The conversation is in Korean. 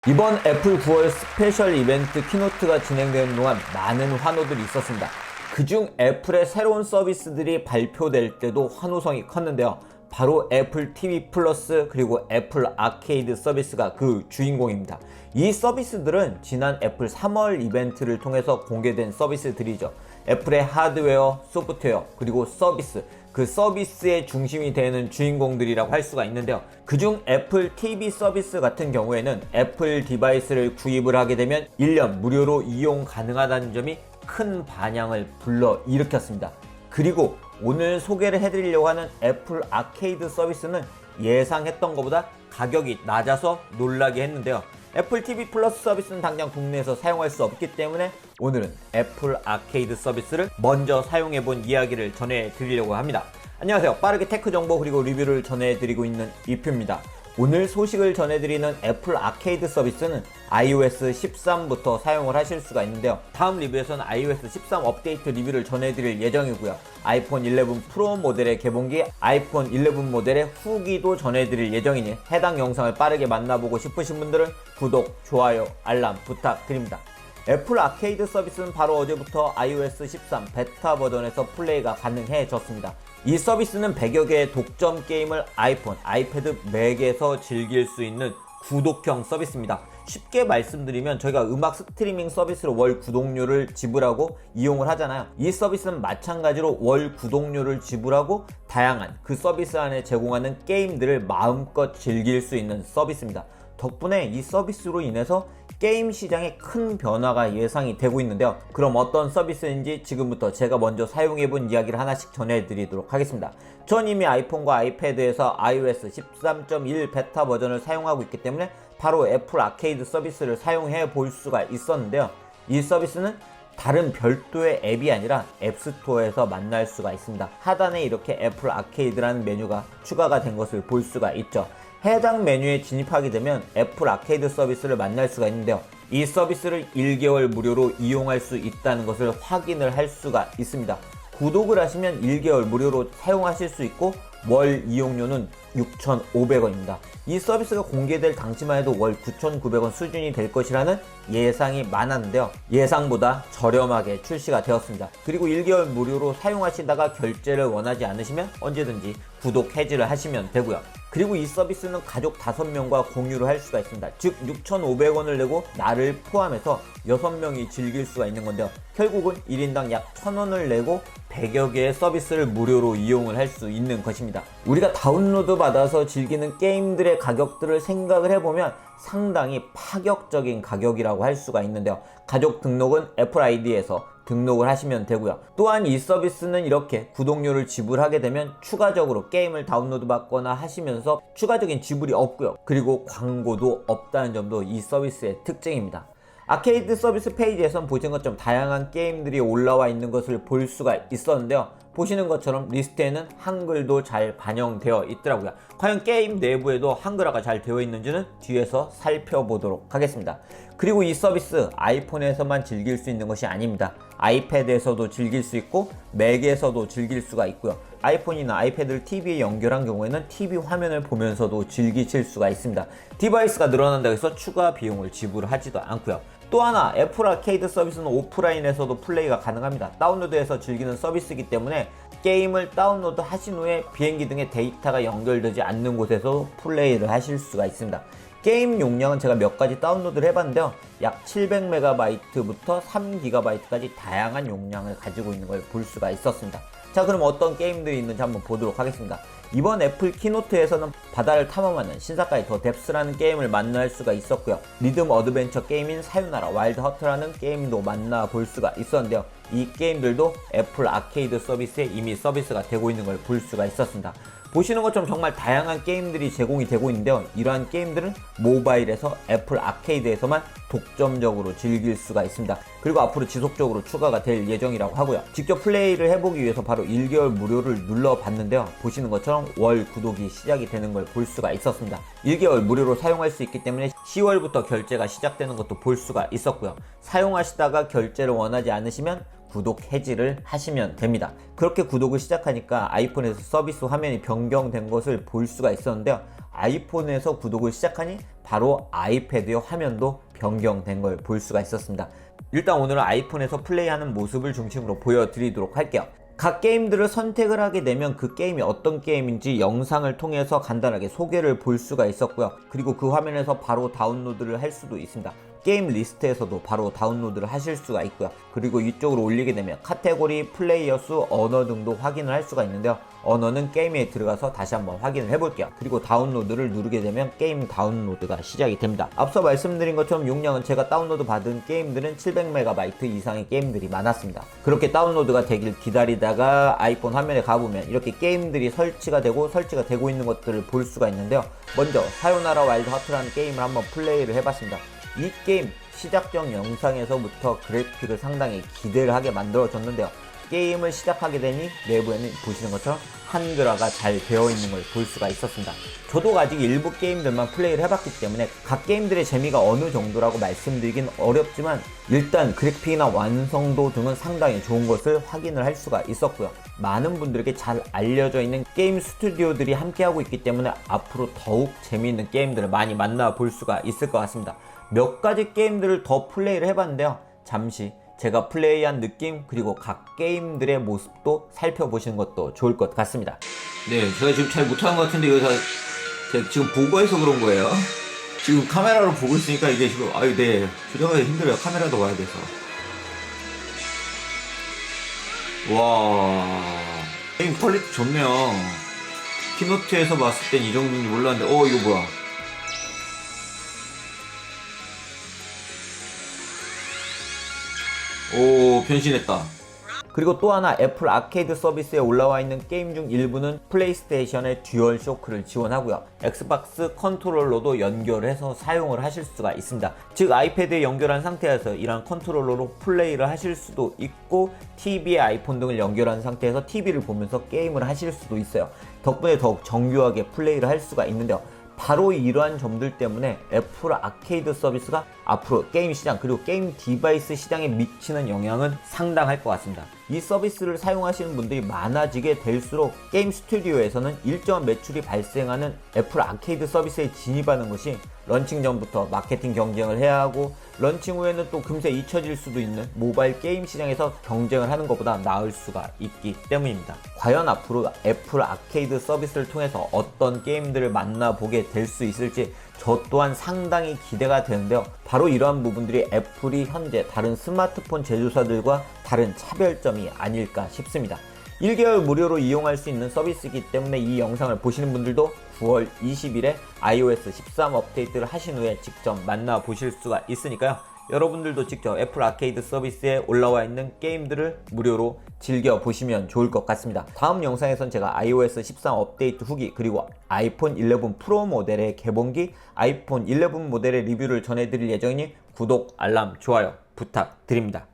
이번 애플 9월 스페셜 이벤트 키노트가 진행되는 동안 많은 환호들이 있었습니다. 그중 애플의 새로운 서비스들이 발표될 때도 환호성이 컸는데요. 바로 애플 TV 플러스 그리고 애플 아케이드 서비스가 그 주인공입니다. 이 서비스들은 지난 애플 3월 이벤트를 통해서 공개된 서비스들이죠. 애플의 하드웨어, 소프트웨어, 그리고 서비스, 그 서비스의 중심이 되는 주인공들이라고 할 수가 있는데요. 그중 애플 TV 서비스 같은 경우에는 애플 디바이스를 구입을 하게 되면 1년 무료로 이용 가능하다는 점이 큰 반향을 불러일으켰습니다. 그리고 오늘 소개를 해드리려고 하는 애플 아케이드 서비스는 예상했던 것보다 가격이 낮아서 놀라게 했는데요. 애플 TV 플러스 서비스는 당장 국내에서 사용할 수 없기 때문에 오늘은 애플 아케이드 서비스를 먼저 사용해본 이야기를 전해드리려고 합니다. 안녕하세요. 빠르게 테크 정보 그리고 리뷰를 전해드리고 있는 이프입니다. 오늘 소식을 전해드리는 애플 아케이드 서비스는 iOS 13부터 사용을 하실 수가 있는데요. 다음 리뷰에서는 iOS 13 업데이트 리뷰를 전해드릴 예정이고요. 아이폰 11 프로 모델의 개봉기, 아이폰 11 모델의 후기도 전해드릴 예정이니 해당 영상을 빠르게 만나보고 싶으신 분들은 구독, 좋아요, 알람 부탁드립니다. 애플 아케이드 서비스는 바로 어제부터 iOS 13 베타 버전에서 플레이가 가능해졌습니다. 이 서비스는 100여 개의 독점 게임을 아이폰, 아이패드, 맥에서 즐길 수 있는 구독형 서비스입니다. 쉽게 말씀드리면 저희가 음악 스트리밍 서비스로 월 구독료를 지불하고 이용을 하잖아요. 이 서비스는 마찬가지로 월 구독료를 지불하고 다양한 그 서비스 안에 제공하는 게임들을 마음껏 즐길 수 있는 서비스입니다. 덕분에 이 서비스로 인해서 게임 시장에 큰 변화가 예상이 되고 있는데요. 그럼 어떤 서비스인지 지금부터 제가 먼저 사용해본 이야기를 하나씩 전해드리도록 하겠습니다. 전 이미 아이폰과 아이패드에서 iOS 13.1 베타 버전을 사용하고 있기 때문에 바로 애플 아케이드 서비스를 사용해 볼 수가 있었는데요. 이 서비스는 다른 별도의 앱이 아니라 앱스토어에서 만날 수가 있습니다. 하단에 이렇게 애플 아케이드라는 메뉴가 추가가 된 것을 볼 수가 있죠. 해당 메뉴에 진입하게 되면 애플 아케이드 서비스를 만날 수가 있는데요. 이 서비스를 1개월 무료로 이용할 수 있다는 것을 확인을 할 수가 있습니다. 구독을 하시면 1개월 무료로 사용하실 수 있고 월 이용료는 6,500원입니다. 이 서비스가 공개될 당시만 해도 월 9,900원 수준이 될 것이라는 예상이 많았는데요. 예상보다 저렴하게 출시가 되었습니다. 그리고 1개월 무료로 사용하시다가 결제를 원하지 않으시면 언제든지 구독 해지를 하시면 되고요. 그리고 이 서비스는 가족 5명과 공유를 할 수가 있습니다. 즉 6,500원을 내고 나를 포함해서 6명이 즐길 수가 있는 건데요. 결국은 1인당 약 1,000원을 내고 100여 개의 서비스를 무료로 이용을 할 수 있는 것입니다. 우리가 다운로드 받아서 즐기는 게임들의 가격들을 생각을 해보면 상당히 파격적인 가격이라고 할 수가 있는데요. 가족 등록은 애플 아이디에서 등록을 하시면 되고요. 또한 이 서비스는 이렇게 구독료를 지불하게 되면 추가적으로 게임을 다운로드 받거나 하시면서 추가적인 지불이 없고요. 그리고 광고도 없다는 점도 이 서비스의 특징입니다. 아케이드 서비스 페이지에선 보시는 것처럼 다양한 게임들이 올라와 있는 것을 볼 수가 있었는데요. 보시는 것처럼 리스트에는 한글도 잘 반영되어 있더라고요. 과연 게임 내부에도 한글화가 잘 되어 있는지는 뒤에서 살펴보도록 하겠습니다. 그리고 이 서비스 아이폰에서만 즐길 수 있는 것이 아닙니다. 아이패드에서도 즐길 수 있고 맥에서도 즐길 수가 있고요. 아이폰이나 아이패드를 TV에 연결한 경우에는 TV 화면을 보면서도 즐기실 수가 있습니다. 디바이스가 늘어난다고 해서 추가 비용을 지불하지도 않고요. 또 하나 애플 아케이드 서비스는 오프라인에서도 플레이가 가능합니다. 다운로드해서 즐기는 서비스이기 때문에 게임을 다운로드 하신 후에 비행기 등의 데이터가 연결되지 않는 곳에서 플레이를 하실 수가 있습니다. 게임 용량은 제가 몇 가지 다운로드를 해봤는데요. 약 700MB부터 3GB까지 다양한 용량을 가지고 있는 걸 볼 수가 있었습니다. 자, 그럼 어떤 게임들이 있는지 한번 보도록 하겠습니다. 이번 애플 키노트에서는 바다를 탐험하는 신사까지 더 뎁스라는 게임을 만날 수가 있었고요. 리듬 어드벤처 게임인 사유나라 와일드 허트라는 게임도 만나볼 수가 있었는데요. 이 게임들도 애플 아케이드 서비스에 이미 서비스가 되고 있는 걸 볼 수가 있었습니다. 보시는 것처럼 정말 다양한 게임들이 제공이 되고 있는데요. 이러한 게임들은 모바일에서 애플 아케이드에서만 독점적으로 즐길 수가 있습니다. 그리고 앞으로 지속적으로 추가가 될 예정이라고 하고요. 직접 플레이를 해보기 위해서 바로 1개월 무료를 눌러봤는데요. 보시는 것처럼 월 구독이 시작이 되는 걸 볼 수가 있었습니다. 1개월 무료로 사용할 수 있기 때문에 10월부터 결제가 시작되는 것도 볼 수가 있었고요. 사용하시다가 결제를 원하지 않으시면 구독 해지를 하시면 됩니다. 그렇게 구독을 시작하니까 아이폰에서 서비스 화면이 변경된 것을 볼 수가 있었는데요. 아이폰에서 구독을 시작하니 바로 아이패드의 화면도 변경된 걸 볼 수가 있었습니다. 일단 오늘은 아이폰에서 플레이하는 모습을 중심으로 보여드리도록 할게요. 각 게임들을 선택을 하게 되면 그 게임이 어떤 게임인지 영상을 통해서 간단하게 소개를 볼 수가 있었고요. 그리고 그 화면에서 바로 다운로드를 할 수도 있습니다. 게임 리스트에서도 바로 다운로드를 하실 수가 있고요. 그리고 이쪽으로 올리게 되면 카테고리, 플레이어 수, 언어 등도 확인을 할 수가 있는데요. 언어는 게임에 들어가서 다시 한번 확인을 해볼게요. 그리고 다운로드를 누르게 되면 게임 다운로드가 시작이 됩니다. 앞서 말씀드린 것처럼 용량은 제가 다운로드 받은 게임들은 700MB 이상의 게임들이 많았습니다. 그렇게 다운로드가 되길 기다리다가 아이폰 화면에 가보면 이렇게 게임들이 설치가 되고 있는 것들을 볼 수가 있는데요. 먼저 사요나라 와일드 하트라는 게임을 한번 플레이를 해봤습니다. 이 게임 시작적 영상에서부터 그래픽을 상당히 기대를 하게 만들어줬는데요. 게임을 시작하게 되니 내부에는 보시는 것처럼 한글화가 잘 되어 있는 걸 볼 수가 있었습니다. 저도 아직 일부 게임들만 플레이를 해봤기 때문에 각 게임들의 재미가 어느 정도라고 말씀드리긴 어렵지만 일단 그래픽이나 완성도 등은 상당히 좋은 것을 확인을 할 수가 있었고요. 많은 분들에게 잘 알려져 있는 게임 스튜디오들이 함께하고 있기 때문에 앞으로 더욱 재미있는 게임들을 많이 만나볼 수가 있을 것 같습니다. 몇 가지 게임들을 더 플레이를 해봤는데요. 잠시 제가 플레이한 느낌 그리고 각 게임들의 모습도 살펴보시는 것도 좋을 것 같습니다. 네, 제가 지금 잘 못하는 것 같은데 이거 제가 지금 보고해서 그런 거예요. 지금 카메라로 보고 있으니까 이게 지금 네, 조정하기 힘들어요. 카메라도 와야 돼서. 와, 게임 퀄리티 좋네요. 키노트에서 봤을 땐 이 정도인지 몰랐는데 이거 뭐야. 오, 변신했다. 그리고 또 하나 애플 아케이드 서비스에 올라와 있는 게임 중 일부는 플레이스테이션의 듀얼 쇼크를 지원하고요. 엑스박스 컨트롤러도 연결해서 사용을 하실 수가 있습니다. 즉 아이패드에 연결한 상태에서 이런 컨트롤러로 플레이를 하실 수도 있고 TV에 아이폰 등을 연결한 상태에서 TV를 보면서 게임을 하실 수도 있어요. 덕분에 더욱 정교하게 플레이를 할 수가 있는데요. 바로 이러한 점들 때문에 애플 아케이드 서비스가 앞으로 게임 시장 그리고 게임 디바이스 시장에 미치는 영향은 상당할 것 같습니다. 이 서비스를 사용하시는 분들이 많아지게 될수록 게임 스튜디오에서는 일정한 매출이 발생하는 애플 아케이드 서비스에 진입하는 것이 런칭 전부터 마케팅 경쟁을 해야 하고 런칭 후에는 또 금세 잊혀질 수도 있는 모바일 게임 시장에서 경쟁을 하는 것보다 나을 수가 있기 때문입니다. 과연 앞으로 애플 아케이드 서비스를 통해서 어떤 게임들을 만나보게 될 수 있을지 저 또한 상당히 기대가 되는데요. 바로 이러한 부분들이 애플이 현재 다른 스마트폰 제조사들과 다른 차별점이 아닐까 싶습니다. 1개월 무료로 이용할 수 있는 서비스이기 때문에 이 영상을 보시는 분들도 9월 20일에 iOS 13 업데이트를 하신 후에 직접 만나보실 수가 있으니까요. 여러분들도 직접 애플 아케이드 서비스에 올라와 있는 게임들을 무료로 즐겨보시면 좋을 것 같습니다. 다음 영상에선 제가 iOS 13 업데이트 후기 그리고 아이폰 11 프로 모델의 개봉기, 아이폰 11 모델의 리뷰를 전해드릴 예정이니 구독, 알람, 좋아요 부탁드립니다.